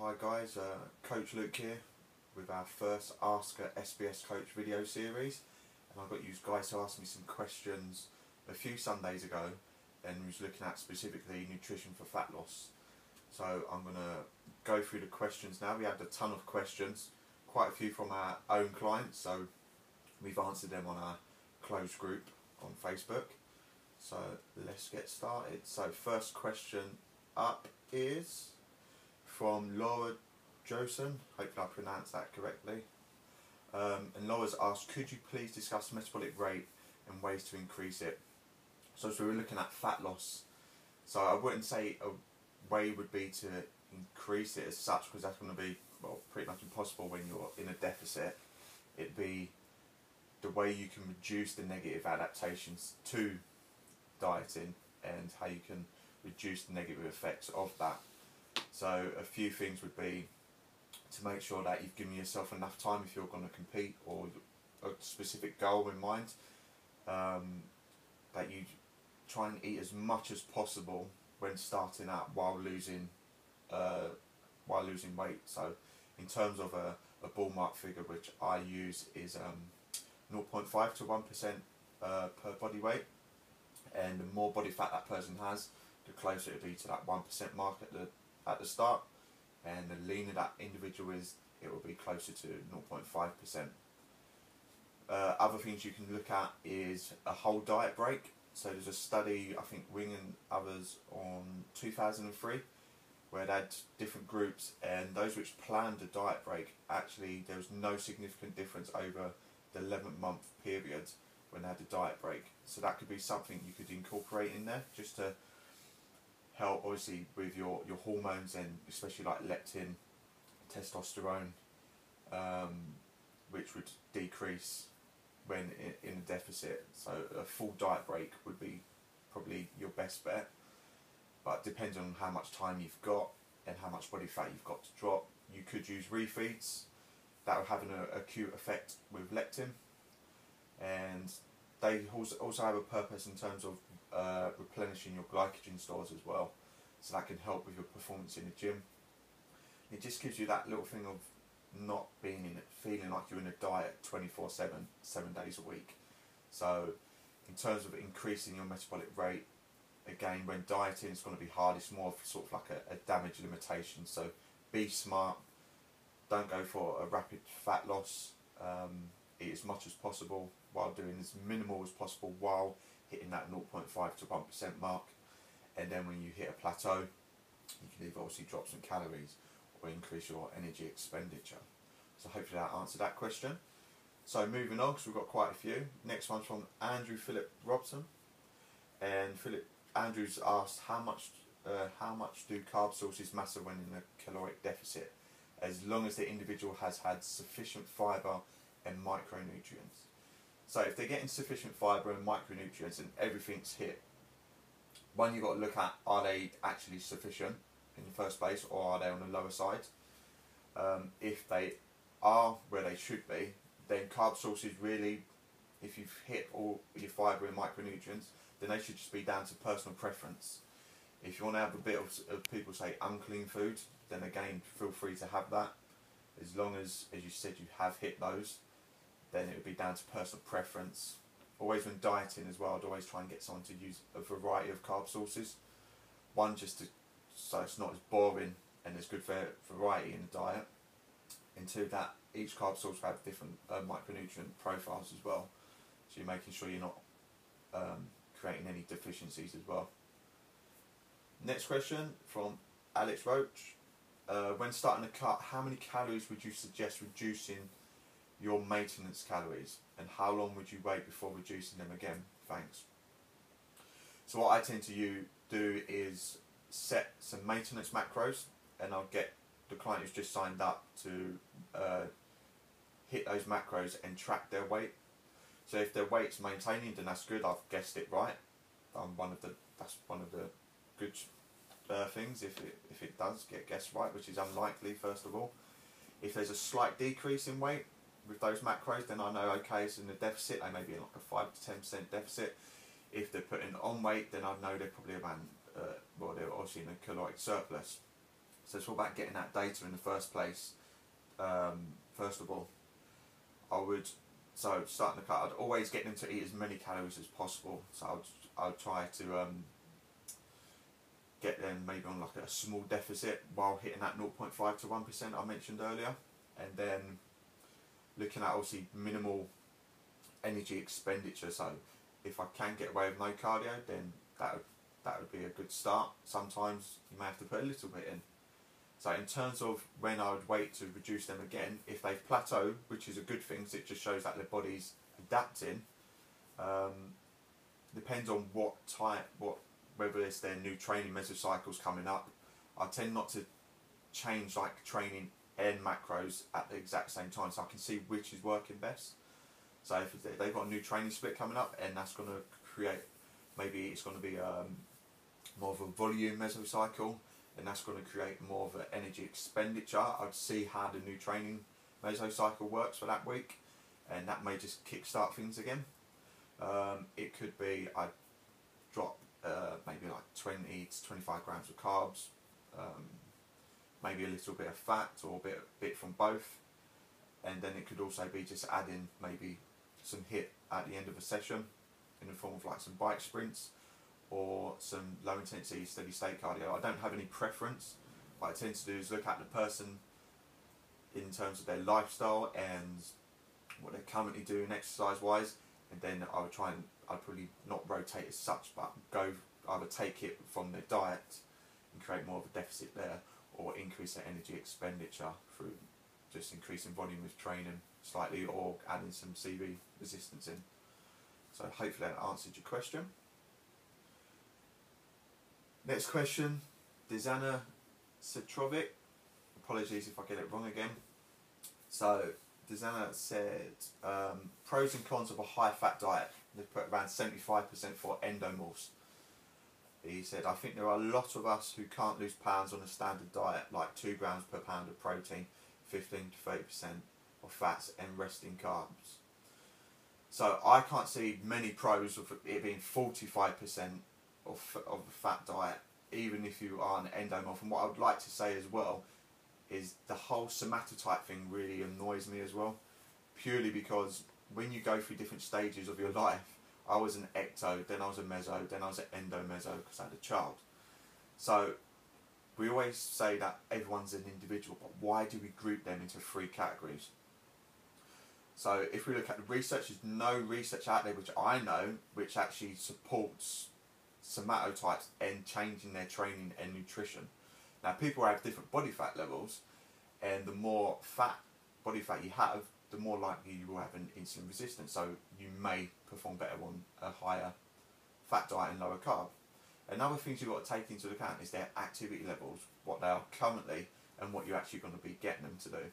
Hi guys, Coach Luke here with our first Ask a SBS Coach video series, and I got you guys to ask me some questions a few Sundays ago, and we was looking at specifically nutrition for fat loss. So I'm going to go through the questions now. We had a ton of questions, quite a few from our own clients, so we've answered them on our closed group on Facebook. So let's get started. So first question up is from Jursone, hopefully I pronounced that correctly. And Laura's asked, could you please discuss metabolic rate and ways to increase it? So we're looking at fat loss. So I wouldn't say a way would be to increase it as such, because that's going to be, well, pretty much impossible when you're in a deficit. It'd be the way you can reduce the negative adaptations to dieting and how you can reduce the negative effects of that. So a few things would be to make sure that you've given yourself enough time if you're going to compete or a specific goal in mind, that you try and eat as much as possible when starting out while losing weight. So in terms of a ballpark figure which I use is 0.5 to 1% per body weight, and the more body fat that person has, the closer it will be to that 1% mark at the start, and the leaner that individual is, it will be closer to 0.5%. Other things you can look at is a whole diet break. So there's a study, I think Wing and others, on 2003, where they had different groups, and those which planned a diet break, actually there was no significant difference over the 11-month period when they had a diet break. So that could be something you could incorporate in there, just to help obviously with your hormones, and especially like leptin, testosterone, which would decrease when in a deficit. So a full diet break would be probably your best bet, but depending on how much time you've got and how much body fat you've got to drop, you could use refeeds. That will have an acute effect with leptin, and they also have a purpose in terms of replenishing your glycogen stores as well, so that can help with your performance in the gym. It just gives you that little thing of not being in it, feeling like you're in a diet 24/7, 7 days a week. So in terms of increasing your metabolic rate, again, when dieting is going to be hard, it's more of sort of like a damage limitation. So be smart, don't go for a rapid fat loss, eat as much as possible while doing as minimal as possible while hitting that 0.5 to 1% mark, and then when you hit a plateau, you can either obviously drop some calories or increase your energy expenditure. So hopefully that answered that question. So moving on, because we've got quite a few. Next one's from Phillip Robson, and Andrew's asked, how much do carb sources matter when in a caloric deficit, as long as the individual has had sufficient fibre and micronutrients? So if they're getting sufficient fibre and micronutrients and everything's hit, one, you've got to look at, are they actually sufficient in the first place, or are they on the lower side? If they are where they should be, then carb sources really, if you've hit all your fibre and micronutrients, then they should just be down to personal preference. If you want to have a bit of people say unclean food, then again, feel free to have that. As long as you said, you have hit those, then it would be down to personal preference. Always when dieting as well, I'd always try and get someone to use a variety of carb sources. One, just so it's not as boring and there's good variety in the diet. And two, that each carb source will have different micronutrient profiles as well. So you're making sure you're not creating any deficiencies as well. Next question from Alex Roche. When starting a cut, how many calories would you suggest reducing your maintenance calories, and how long would you wait before reducing them again? Thanks. So what I tend to do is set some maintenance macros, and I'll get the client who's just signed up to hit those macros and track their weight. So if their weight's maintaining, then that's good. I've guessed it right. That's one of the good things if it does get guessed right, which is unlikely first of all. If there's a slight decrease in weight with those macros, then I know, okay, it's in a deficit. They may be in like a 5 to 10% deficit. If they're putting on weight, then I know they're probably around, well, they're obviously in a caloric surplus. So it's all about getting that data in the first place. First of all, starting the cut, I'd always get them to eat as many calories as possible. So I'd try to get them maybe on like a small deficit while hitting that 0.5 to 1% I mentioned earlier, and then looking at obviously minimal energy expenditure. So if I can get away with no cardio, then that would be a good start. Sometimes you may have to put a little bit in. So in terms of when I would wait to reduce them again, if they've plateaued, which is a good thing, so it just shows that their body's adapting. Depends on whether it's their new training mesocycles coming up. I tend not to change like training and macros at the exact same time, so I can see which is working best. So if they've got a new training split coming up, and that's going to create, maybe it's going to be more of a volume mesocycle, and that's going to create more of an energy expenditure. I'd see how the new training mesocycle works for that week, and that may just kickstart things again. It could be I'd drop maybe like 20 to 25 grams of carbs, maybe a little bit of fat or a bit from both, and then it could also be just adding maybe some HIIT at the end of a session in the form of like some bike sprints or some low intensity steady state cardio. I don't have any preference. What I tend to do is look at the person in terms of their lifestyle and what they're currently doing exercise wise, and then I'd probably not rotate as such, but go either take it from their diet and create more of a deficit there, or increase their energy expenditure through just increasing volume with training slightly, or adding some CV resistance in. So hopefully that answered your question. Next question, Dzenan Satrovic. Apologies if I get it wrong again. So Dzenan said, pros and cons of a high fat diet. They put around 75% for endomorphs. He said, I think there are a lot of us who can't lose pounds on a standard diet, like 2 grams per pound of protein, 15 to 30% of fats, and resting carbs. So I can't see many pros of it being 45% of a fat diet, even if you are an endomorph. And what I would like to say as well is the whole somatotype thing really annoys me as well, purely because when you go through different stages of your life, I was an ecto, then I was a meso, then I was an endomeso because I had a child. So we always say that everyone's an individual, but why do we group them into 3 categories? So if we look at the research, there's no research out there which I know which actually supports somatotypes and changing their training and nutrition. Now people have different body fat levels, and the more body fat you have, the more likely you will have an insulin resistance, so you may perform better on a higher fat diet and lower carb. Another thing you've got to take into account is their activity levels, what they are currently and what you're actually going to be getting them to do.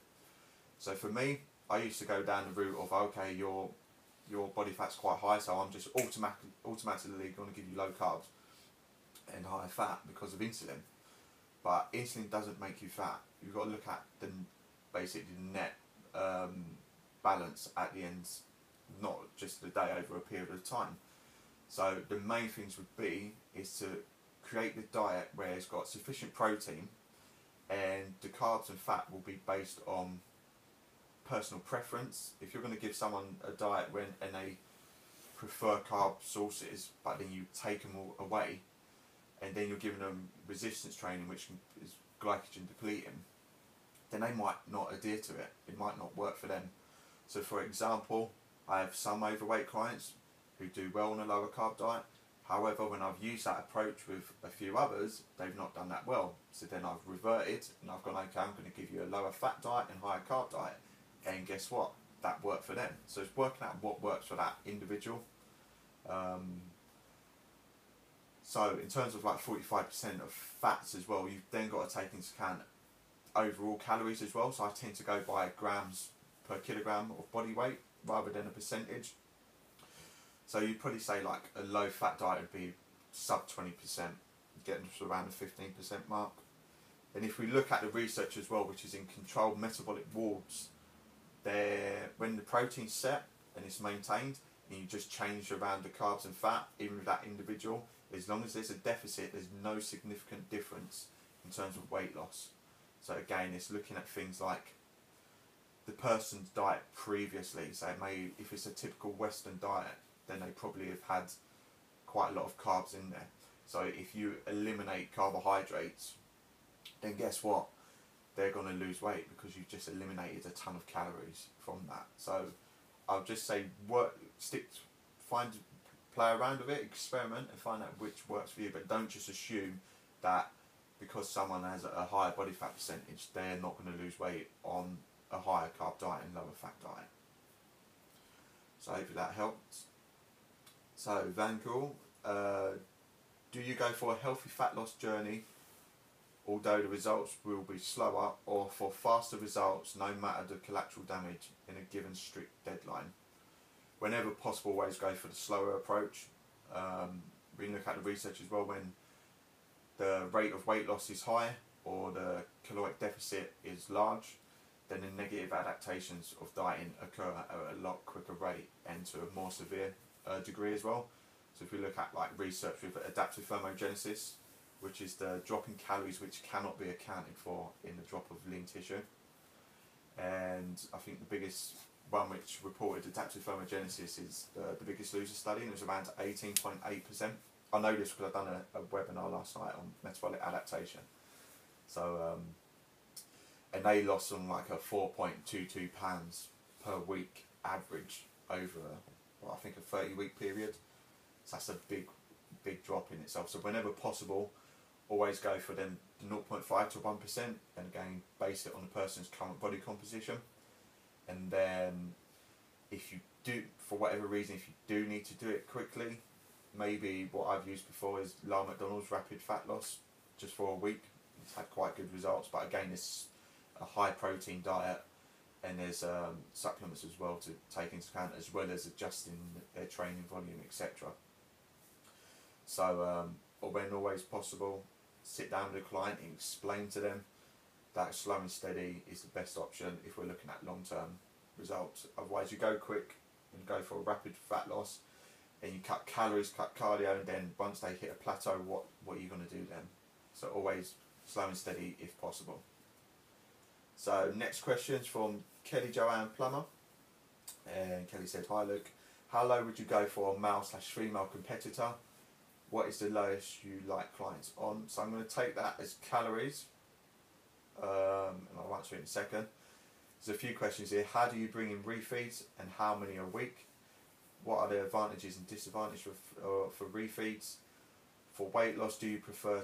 So for me, I used to go down the route of, okay, your body fat's quite high, so I'm just automatically going to give you low carbs and high fat because of insulin. But insulin doesn't make you fat. You've got to look at basically the net balance at the end, not just the day, over a period of time. So the main things would be is to create the diet where it's got sufficient protein, and the carbs and fat will be based on personal preference. If you're going to give someone a diet and they prefer carb sources, but then you take them all away, and then you're giving them resistance training, which is glycogen depleting, then they might not adhere to it. It might not work for them. So for example, I have some overweight clients who do well on a lower carb diet. However, when I've used that approach with a few others, they've not done that well. So then I've reverted and I've gone, okay, I'm going to give you a lower fat diet and higher carb diet. And guess what? That worked for them. So it's working out what works for that individual. So in terms of like 45% of fats as well, you've then got to take into account overall calories as well. So I tend to go by grams per kilogram of body weight rather than a percentage. So you'd probably say like a low fat diet would be sub 20%, getting to around the 15% mark. And if we look at the research as well, which is in controlled metabolic wards, when the protein's set and it's maintained, and you just change around the carbs and fat, even with that individual, as long as there's a deficit, there's no significant difference in terms of weight loss. So again, it's looking at things like the person's diet previously. So if it's a typical Western diet, then they probably have had quite a lot of carbs in there. So if you eliminate carbohydrates, then guess what? They're going to lose weight because you've just eliminated a ton of calories from that. So I'll just say play around with it, experiment and find out which works for you, but don't just assume that because someone has a higher body fat percentage, they're not going to lose weight on a higher carb diet and lower fat diet. So hopefully that helps. So Vag Koul, do you go for a healthy fat loss journey, although the results will be slower, or for faster results no matter the collateral damage in a given strict deadline? Whenever possible, always go for the slower approach. We look at the research as well. When the rate of weight loss is high or the caloric deficit is large, then the negative adaptations of dieting occur at a lot quicker rate and to a more severe degree as well. So if we look at like research with adaptive thermogenesis, which is the drop in calories which cannot be accounted for in the drop of lean tissue, and I think the biggest one which reported adaptive thermogenesis is the Biggest Loser study, and it was around 18.8%. I know this because I've done a webinar last night on metabolic adaptation. So, and they lost on like a 4.22 pounds per week average over, I think a 30-week period. So that's a big drop in itself. So whenever possible, always go for them 0.5 to 1%, and again base it on the person's current body composition. And then if you do, for whatever reason, if you do need to do it quickly, maybe what I've used before is La McDonald's rapid fat loss just for a week. It's had quite good results, but again it's a high protein diet, and there's supplements as well to take into account, as well as adjusting their training volume, etc. So or when always possible, sit down with a client and explain to them that slow and steady is the best option if we're looking at long-term results. Otherwise you go quick and go for a rapid fat loss and you cut calories, cut cardio, and then once they hit a plateau, what are you going to do then? So always slow and steady if possible. So next question is from Joanne Plummer, and Kelly said, "Hi Luke, how low would you go for a male/female competitor? What is the lowest you like clients on?" So I'm going to take that as calories, and I'll answer it in a second. There's a few questions here. How do you bring in refeeds and how many a week? What are the advantages and disadvantages for refeeds? For weight loss, do you prefer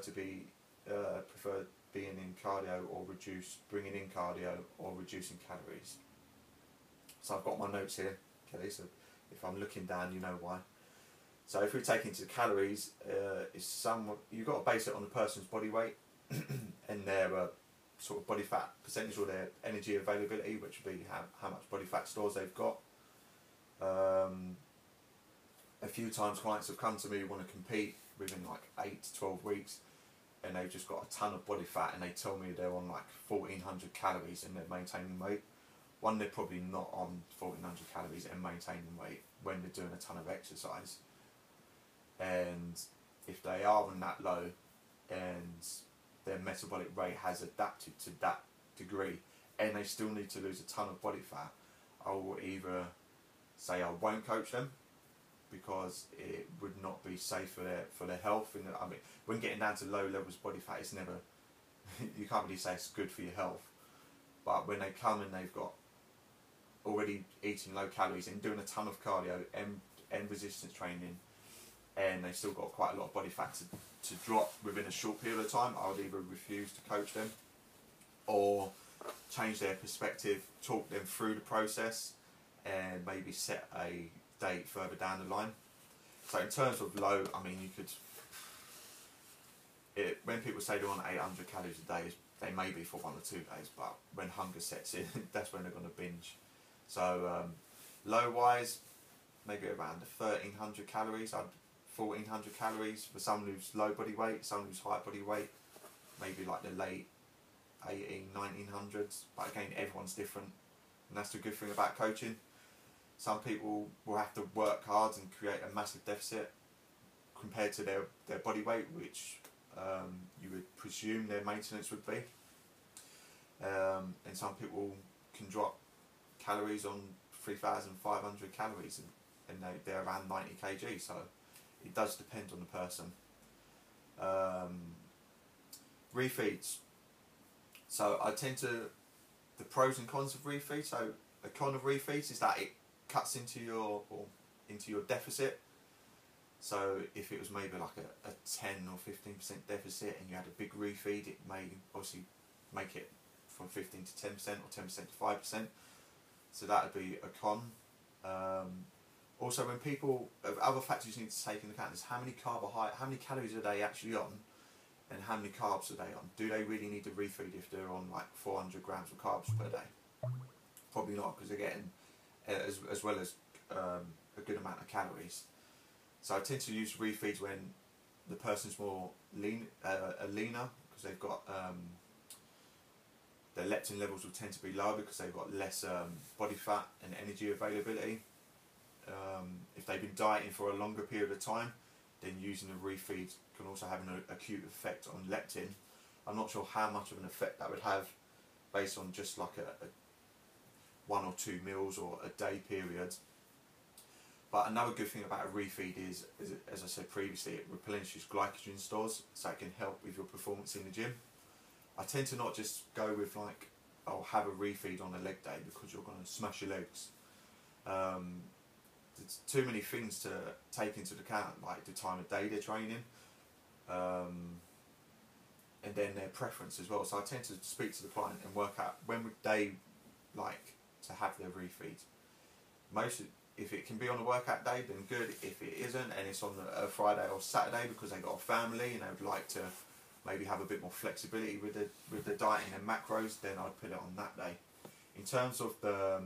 being in cardio or bringing in cardio or reducing calories? So I've got my notes here, Kelly, so if I'm looking down, you know why. So if we take into calories, you've got to base it on the person's body weight and their sort of body fat percentage or their energy availability, which would be how much body fat stores they've got. A few times clients have come to me who want to compete within like 8 to 12 weeks, and they've just got a ton of body fat, and they tell me they're on like 1400 calories and they're maintaining weight. One, they're probably not on 1400 calories and maintaining weight when they're doing a ton of exercise. And if they are on that low and their metabolic rate has adapted to that degree and they still need to lose a ton of body fat, I will either say I won't coach them because it would not be safe for their health. And I mean, when getting down to low levels of body fat, it's never you can't really say it's good for your health. But when they come and they've got already eating low calories and doing a ton of cardio and resistance training, and they've still got quite a lot of body fat to drop within a short period of time, I would either refuse to coach them or change their perspective, talk them through the process, and maybe set a date further down the line. So in terms of low, I mean, you could, when people say they're on 800 calories a day, they may be for 1 or 2 days, but when hunger sets in, that's when they're going to binge. So low wise, maybe around 1300 calories, 1400 calories for someone who's low body weight, someone who's high body weight, maybe like the late 1900s. But again, everyone's different, and that's the good thing about coaching. Some people will have to work hard and create a massive deficit compared to their body weight, which you would presume their maintenance would be. some people can drop calories on 3,500 calories and they're around 90 kg, so it does depend on the person. Refeeds. So I tend to, the pros and cons of refeed. So a con of refeeds is that it cuts into your deficit. So if it was maybe like a 10 or 15% deficit and you had a big refeed, it may obviously make it from 15 to 10% or 10% to 5%. So that would be a con. Also, when people, other factors you need to take into account is how many calories are they actually on, and how many carbs are they on. Do they really need to refeed if they're on like 400 grams of carbs per day? Probably not, because they're getting as well as a good amount of calories. So I tend to use refeeds when the person's more leaner, because they've got their leptin levels will tend to be lower because they've got less body fat and energy availability. If they've been dieting for a longer period of time, then using a refeed can also have an acute effect on leptin. I'm not sure how much of an effect that would have based on just like a 1 or 2 meals or a day period. But another good thing about a refeed is, as I said previously, it replenishes glycogen stores, so it can help with your performance in the gym. I tend to not just go with like, oh, have a refeed on a leg day because you're going to smash your legs. There's too many things to take into account, like the time of day they're training, and then their preference as well. So I tend to speak to the client and work out when would they like to have their refeed. If it can be on a workout day, then good. If it isn't, and it's on a Friday or Saturday because they've got a family and they would like to maybe have a bit more flexibility with the dieting and macros, then I'd put it on that day. In terms of the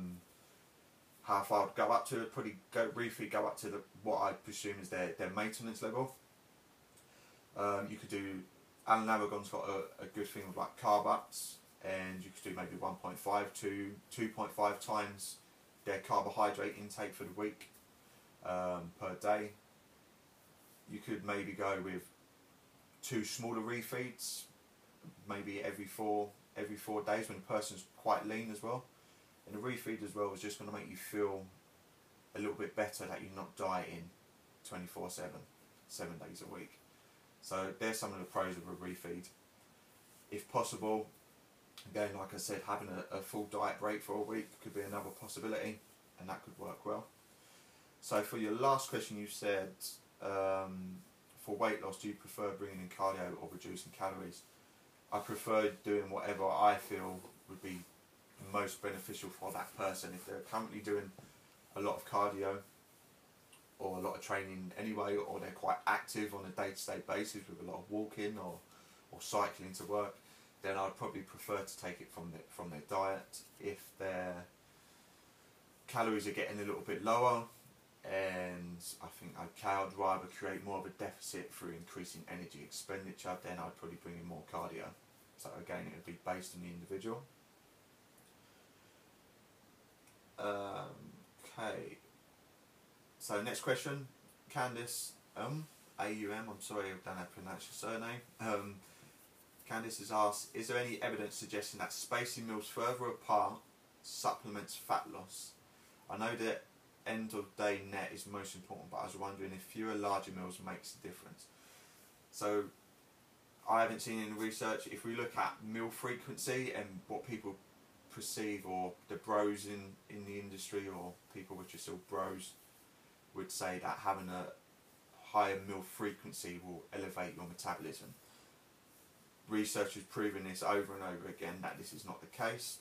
how far I'd go up to, probably refeed go up to what I presume is their maintenance level. You could do, Alan Aragon's got a good thing with like carb ups, and you could do maybe 1.5 to 2.5 times their carbohydrate intake for the week per day. You could maybe go with 2 smaller refeeds, maybe every four days when the person's quite lean as well. And the refeed as well is just going to make you feel a little bit better that you're not dieting 24/7, 7 days a week. So there's some of the pros of a refeed. If possible, again, like I said, having a full diet break for a week could be another possibility, and that could work well. So for your last question, you said, for weight loss, do you prefer bringing in cardio or reducing calories? I prefer doing whatever I feel would be most beneficial for that person. If they're currently doing a lot of cardio or a lot of training anyway, or they're quite active on a day-to-day basis with a lot of walking or cycling to work, then I'd probably prefer to take it from their diet. If their calories are getting a little bit lower, and I think I'd rather create more of a deficit through increasing energy expenditure, then I'd probably bring in more cardio. So again, it would be based on the individual. Okay. So next question, Candice, AUM, I'm sorry I don't know how to pronounce your surname. Candice has asked, is there any evidence suggesting that spacing meals further apart supplements fat loss? I know that end of day net is most important, but I was wondering if fewer larger meals makes a difference. So I haven't seen any research. If we look at meal frequency and what people perceive, or the bros in the industry, or people which are still bros, would say that having a higher meal frequency will elevate your metabolism. Research has proven this over and over again that this is not the case.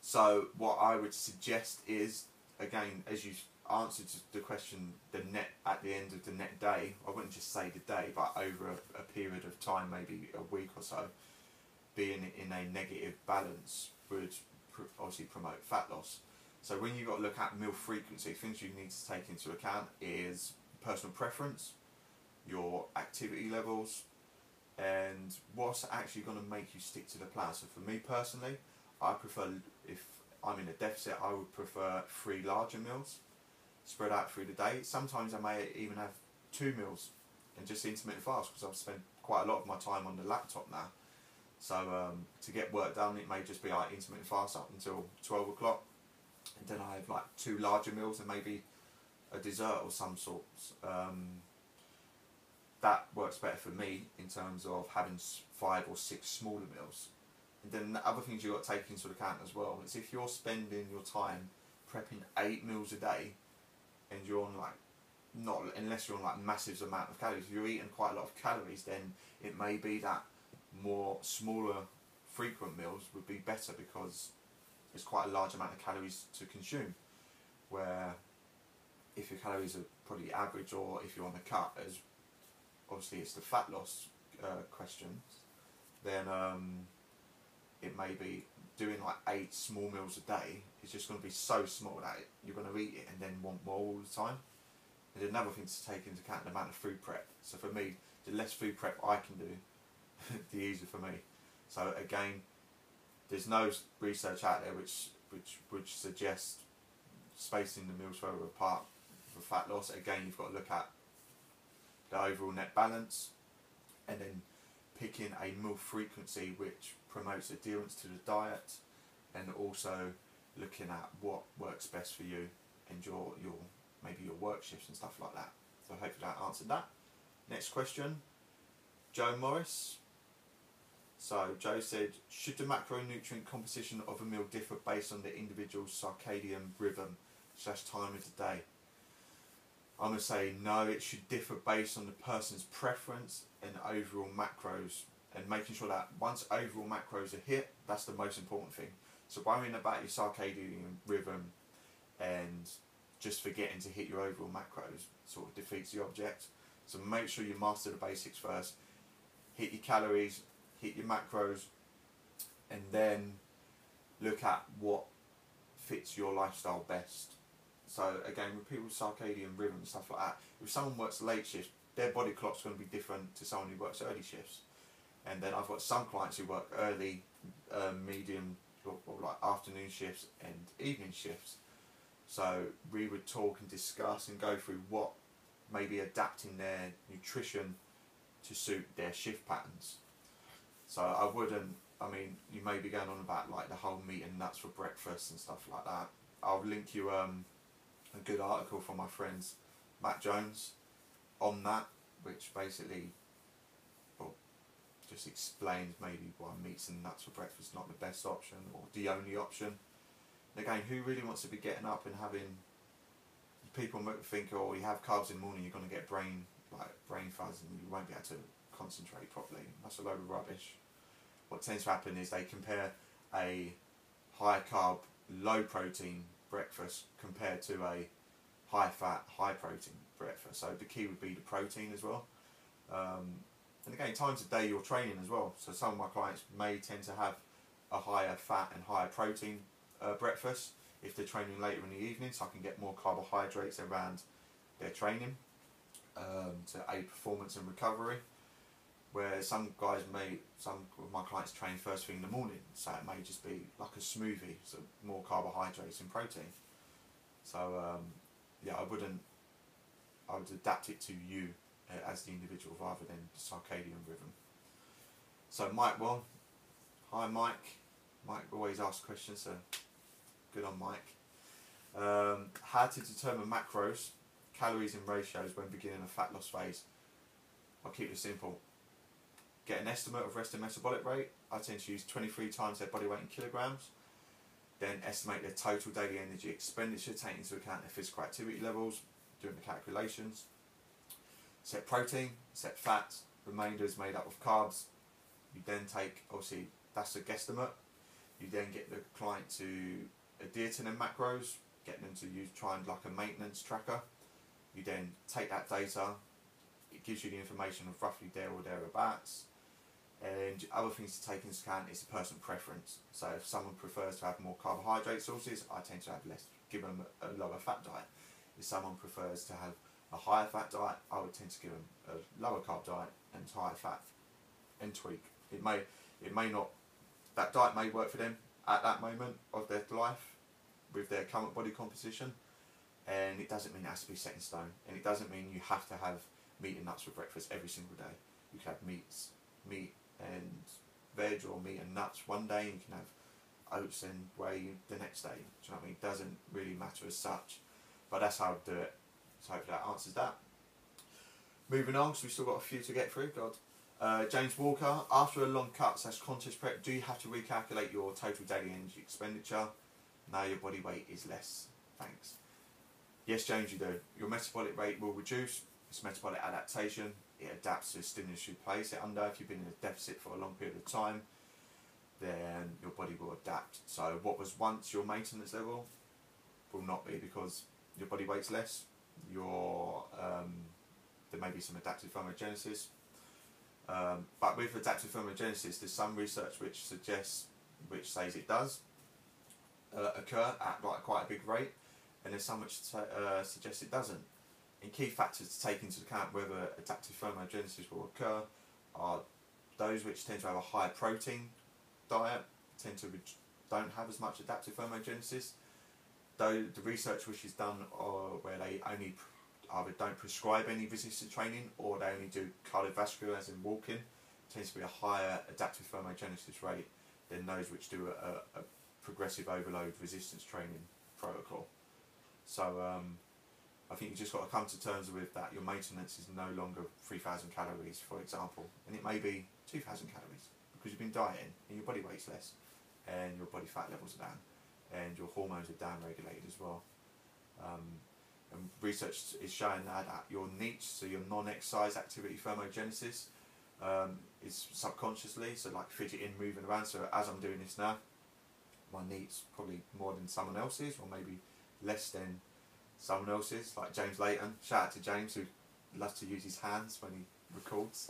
So what I would suggest is, again, as you answered the question, the net at the end of the net day, I wouldn't just say the day, but over a period of time, maybe a week or so, being in a negative balance would obviously promote fat loss. So when you've got to look at meal frequency, things you need to take into account is personal preference, your activity levels, and what's actually going to make you stick to the plan. So for me personally, I prefer, if I'm in a deficit, I would prefer 3 larger meals spread out through the day. Sometimes I may even have 2 meals and just intermittent fast, because I've spent quite a lot of my time on the laptop now. So to get work done, it may just be like intermittent fast up until 12 o'clock, and then I have like 2 larger meals and maybe a dessert or some sorts. That works better for me in terms of having 5 or 6 smaller meals. And then the other things you've got to take into account as well is if you're spending your time prepping 8 meals a day, and you're on like, not unless you're on like massive amount of calories, if you're eating quite a lot of calories, then it may be that more smaller frequent meals would be better, because it's quite a large amount of calories to consume. Where if your calories are probably average, or if you're on the cut, as obviously it's the fat loss questions, then it may be doing like 8 small meals a day. It's just going to be so small that you're going to eat it and then want more all the time. And another thing to take into account, the amount of food prep. So for me, the less food prep I can do, the easier for me. So again, there's no research out there which would suggest spacing the meals further apart for fat loss. Again, you've got to look at the overall net balance, and then picking a meal frequency which promotes adherence to the diet, and also looking at what works best for you and your maybe your work shifts and stuff like that. So hopefully that answered that. Next question, Joe Morris. So Joe said, should the macronutrient composition of a meal differ based on the individual's circadian rhythm / time of the day? I'm going to say no, it should differ based on the person's preference and overall macros, and making sure that once overall macros are hit, that's the most important thing. So worrying about your circadian rhythm and just forgetting to hit your overall macros sort of defeats the object. So make sure you master the basics first, hit your calories, hit your macros, and then look at what fits your lifestyle best. So again, with people's circadian rhythm and stuff like that, if someone works late shifts, their body clock's going to be different to someone who works early shifts. And then I've got some clients who work early, medium, or like afternoon shifts and evening shifts. So we would talk and discuss and go through what maybe adapting their nutrition to suit their shift patterns. So I wouldn't, I mean, you may be going on about like the whole meat and nuts for breakfast and stuff like that. I'll link you a good article from my friends Matt Jones on that, which basically just explains maybe why meats and nuts for breakfast is not the best option or the only option. And again, who really wants to be getting up and having, people think, oh, you have carbs in the morning, you're going to get brain fuzz and you won't be able to concentrate properly. That's a load of rubbish. What tends to happen is they compare a high carb, low protein breakfast compared to a high fat, high protein breakfast. So the key would be the protein as well. And again, times of day you're training as well. So some of my clients may tend to have a higher fat and higher protein breakfast if they're training later in the evening, so I can get more carbohydrates around their training to aid performance and recovery. Where some of my clients train first thing in the morning, so it may just be like a smoothie, so more carbohydrates and protein. So yeah, I would adapt it to you as the individual rather than the circadian rhythm. So Mike, well, hi Mike. Mike always asks questions, so good on Mike. How to determine macros, calories and ratios when beginning a fat loss phase? I'll keep it simple. Get an estimate of resting metabolic rate. I tend to use 23 times their body weight in kilograms. Then estimate their total daily energy expenditure, taking into account their physical activity levels, doing the calculations. Set protein, set fat, remainder is made up of carbs. You then take, obviously that's a guesstimate, you then get the client to adhere to their macros, get them to try and like a maintenance tracker. You then take that data, it gives you the information of roughly there or thereabouts. And other things to take into account is the personal preference. So if someone prefers to have more carbohydrate sources, I tend to have less, give them a lower fat diet. If someone prefers to have a higher fat diet, I would tend to give them a lower carb diet and higher fat, and tweak. It may not, that diet may work for them at that moment of their life with their current body composition, and it doesn't mean it has to be set in stone, and it doesn't mean you have to have meat and nuts for breakfast every single day. You could have meat and veg or meat and nuts one day, and you can have oats and whey the next day. Do you know what I mean? It doesn't really matter as such, but that's how I do it. So hopefully that answers that. Moving on, because we've still got a few to get through. James Walker, after a long cut / contest prep, do you have to recalculate your total daily energy expenditure? Now your body weight is less. Thanks. Yes, James, you do. Your metabolic rate will reduce. It's metabolic adaptation. It adapts to the stimulus you place it under. If you've been in a deficit for a long period of time, then your body will adapt. So what was once your maintenance level will not be, because your body weight's less. There may be some adaptive thermogenesis. But with adaptive thermogenesis, there's some research which says it does occur at quite a big rate, and there's some which suggests it doesn't. And key factors to take into account whether adaptive thermogenesis will occur are those which tend to have a high protein diet, don't have as much adaptive thermogenesis. Though the research which is done where they only either don't prescribe any resistance training, or they only do cardiovascular, as in walking, tends to be a higher adaptive thermogenesis rate than those which do a progressive overload resistance training protocol. So I think you just got to come to terms with that. Your maintenance is no longer 3,000 calories, for example, and it may be 2,000 calories because you've been dieting and your body weight's less, and your body fat levels are down, and your hormones are down regulated as well. And research is showing that your NEAT, so your non-exercise activity thermogenesis, is subconsciously, so like fidgeting, moving around. So as I'm doing this now, my NEAT's probably more than someone else's, or maybe less than someone else's, like James Layton. Shout out to James, who loves to use his hands when he records.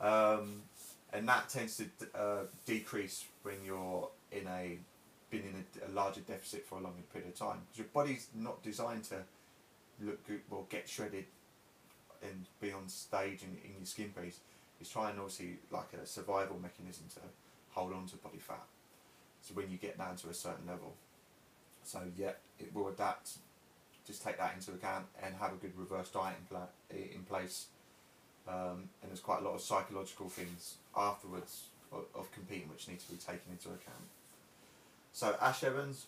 And that tends to decrease when you're been in a larger deficit for a longer period of time, because your body's not designed to look good or get shredded and be on stage in your skin piece. It's trying, obviously, like a survival mechanism to hold on to body fat. So when you get down to a certain level, so yeah, it will adapt. Just take that into account and have a good reverse diet in place. And there's quite a lot of psychological things afterwards of competing which need to be taken into account. So Ash Evans,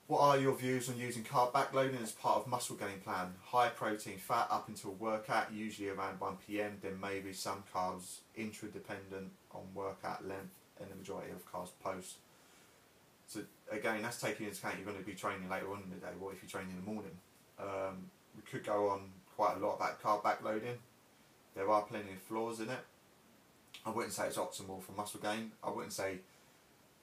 what are your views on using carb backloading as part of muscle gain plan? High protein fat up until workout, usually around 1 PM, then maybe some carbs intra-dependent on workout length, and the majority of carbs post. So again, that's taking into account you're going to be training later on in the day. What if you train in the morning? We could go on quite a lot about carb backloading. There are plenty of flaws in it. I wouldn't say it's optimal for muscle gain. I wouldn't say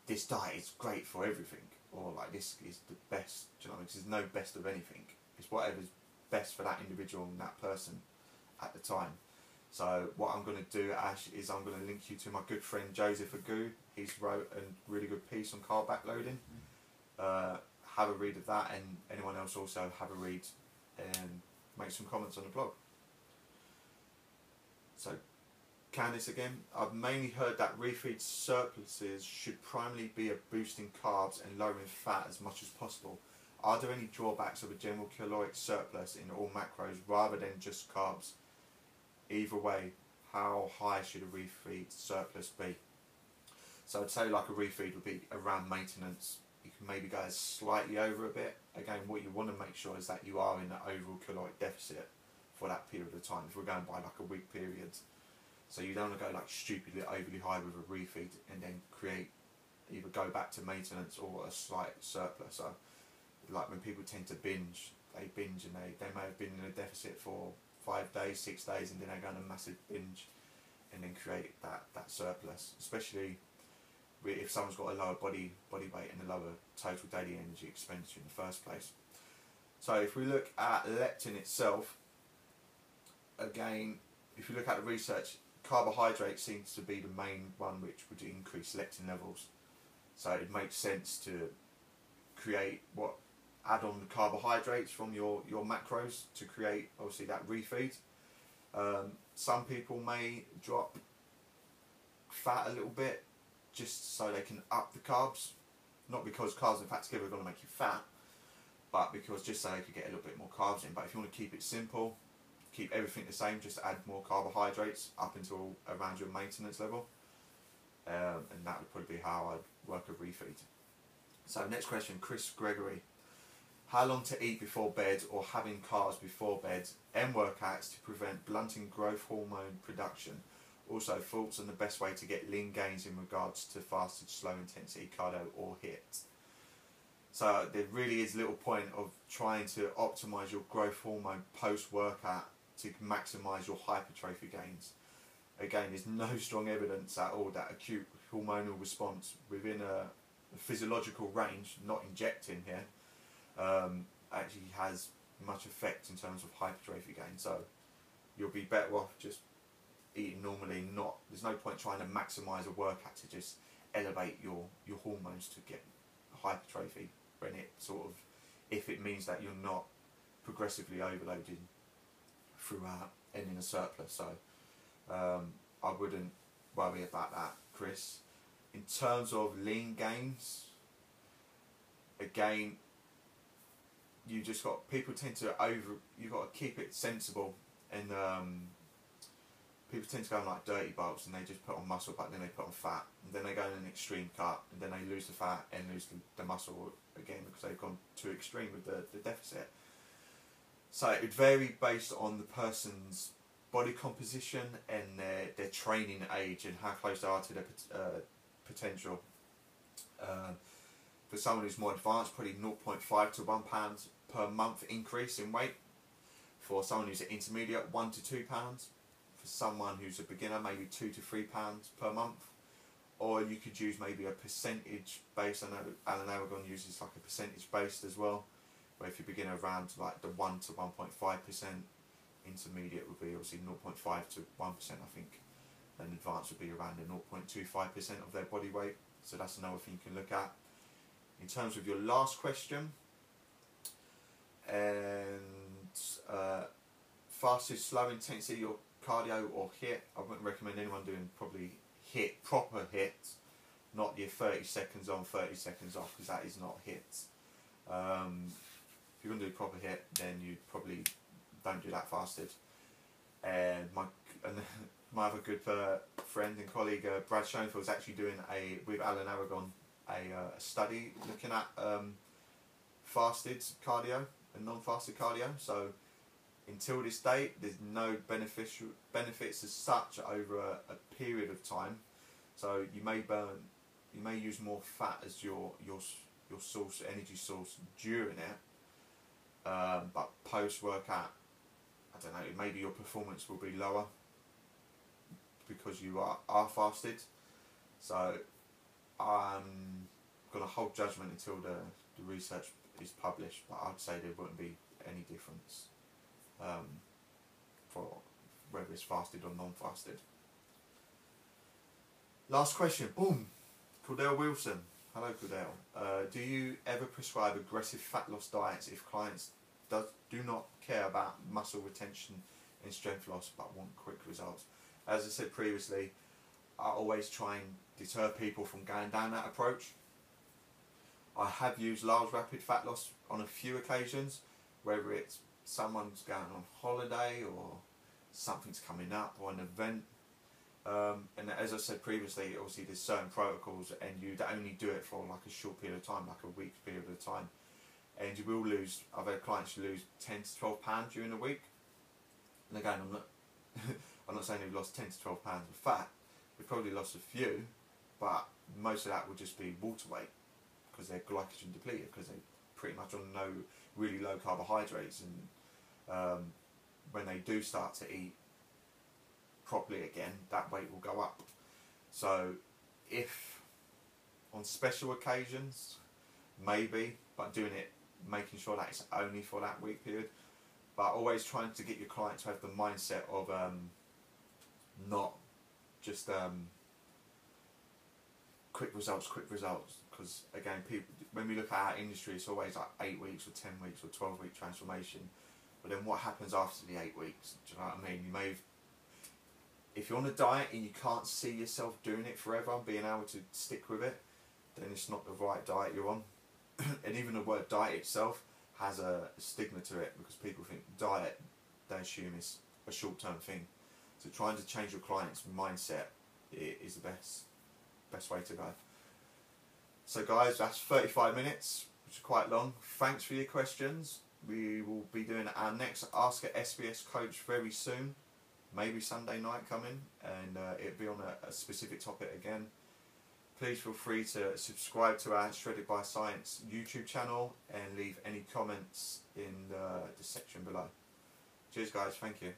this diet is great for everything, or like this is the best. Do you know what I mean? There's no best of anything. It's whatever's best for that individual and that person at the time. So what I'm going to do, Ash, is I'm going to link you to my good friend Joseph Agu. He's wrote a really good piece on carb backloading. Have a read of that, and anyone else also have a read and make some comments on the blog. So Candice again, I've mainly heard that refeed surpluses should primarily be a boosting carbs and lowering fat as much as possible. Are there any drawbacks of a general caloric surplus in all macros rather than just carbs? Either way, how high should a refeed surplus be? So I'd say like a refeed would be around maintenance. You can maybe go slightly over a bit. Again, what you want to make sure is that you are in the overall caloric deficit for that period of time, if we're going by like a week period. So you don't want to go like stupidly overly high with a refeed and then either go back to maintenance or a slight surplus. So like when people tend to binge, they binge and they may have been in a deficit for 5 days, 6 days, and then they go on a massive binge and then create that surplus, especially if someone's got a lower body weight and a lower total daily energy expenditure in the first place. So if we look at leptin itself, again, if you look at the research, carbohydrate seems to be the main one which would increase leptin levels. So it makes sense to add on the carbohydrates from your macros to create obviously that refeed. Some people may drop fat a little bit just so they can up the carbs, not because carbs and fat together are going to make you fat, but because just so they could get a little bit more carbs in. But if you want to keep it simple, keep everything the same, just add more carbohydrates up until around your maintenance level. and that would probably be how I'd work a refeed. So next question, Chris Gregory. How long to eat before bed or having carbs before bed and workouts to prevent blunting growth hormone production? Also, thoughts on the best way to get lean gains in regards to fasted slow intensity cardio or HIIT. So there really is little point of trying to optimise your growth hormone post-workout to maximise your hypertrophy gains. Again, there's no strong evidence at all that acute hormonal response within a physiological range, not injecting here, actually has much effect in terms of hypertrophy gain. So you'll be better off just eating normally. There's no point trying to maximise a workout to just elevate your hormones to get hypertrophy when it sort of, if it means that you're not progressively overloading throughout and in a surplus. So I wouldn't worry about that, Chris. In terms of lean gains, again, you just got, people tend to you got to keep it sensible, and people tend to go on like dirty bulks and they just put on muscle but then they put on fat, and then they go in an extreme cut and then they lose the fat and lose the muscle again because they've gone too extreme with the deficit. So it would vary based on the person's body composition and their training age and how close they are to their potential. For someone who's more advanced, probably 0.5 to 1 pound per month increase in weight. For someone who's an intermediate, 1 to 2 pounds. For someone who's a beginner, maybe 2 to 3 pounds per month. Or you could use maybe a percentage based. I know Alan Aragon uses like a percentage based as well, where if you begin around like the 1 to 1.5%, intermediate would be obviously 0.5 to 1%, I think, and advanced would be around the 0.25% of their body weight. So that's another thing you can look at. In terms of your last question, and fasted slow intensity or cardio or HIIT, I wouldn't recommend anyone doing probably HIIT, proper HIIT, not your 30 seconds on, 30 seconds off, because that is not HIIT. If you're going to do proper HIIT, then you probably don't do that fasted. And my other good friend and colleague Brad Schoenfeld is actually doing with Alan Aragon a study looking at fasted cardio and non-fasted cardio. So until this date, there's no benefits as such over a period of time. So you may use more fat as your source, energy source during it, but post workout, I don't know, maybe your performance will be lower because you are fasted. So I'm going to hold judgment until the research is published, but I'd say there wouldn't be any difference for whether it's fasted or non-fasted. Last question, boom, Cordell Wilson. Hello Cordell. Do you ever prescribe aggressive fat loss diets if clients do not care about muscle retention and strength loss but want quick results? As I said previously, I always try and deter people from going down that approach. I have used large rapid fat loss on a few occasions, whether it's someone's going on holiday or something's coming up or an event. And as I said previously, obviously there's certain protocols and you'd only do it for like a short period of time, like a week period of time. And you will lose, I've had clients who lose 10 to 12 pounds during a week. And again, I'm not saying they've lost 10 to 12 pounds of fat. They've probably lost a few, but most of that will just be water weight because they're glycogen depleted, because they're pretty much on really low carbohydrates. And when they do start to eat properly again, that weight will go up. So if on special occasions, maybe, but doing it, making sure that it's only for that week period, but always trying to get your client to have the mindset of not just quick results, because again, people, when we look at our industry, it's always like 8 weeks or 10 weeks or 12-week transformation. But then what happens after the 8 weeks? Do you know what I mean? You may, if you're on a diet and you can't see yourself doing it forever and being able to stick with it, then it's not the right diet you're on. And even the word diet itself has a stigma to it, because people think diet, they assume it's a short-term thing. So trying to change your client's mindset is the best best way to go. So guys, that's 35 minutes, which is quite long. Thanks for your questions. We will be doing our next Ask a SBS Coach very soon, maybe Sunday night coming, and it'll be on a specific topic again. Please feel free to subscribe to our Shredded by Science YouTube channel and leave any comments in the section below. Cheers guys, thank you.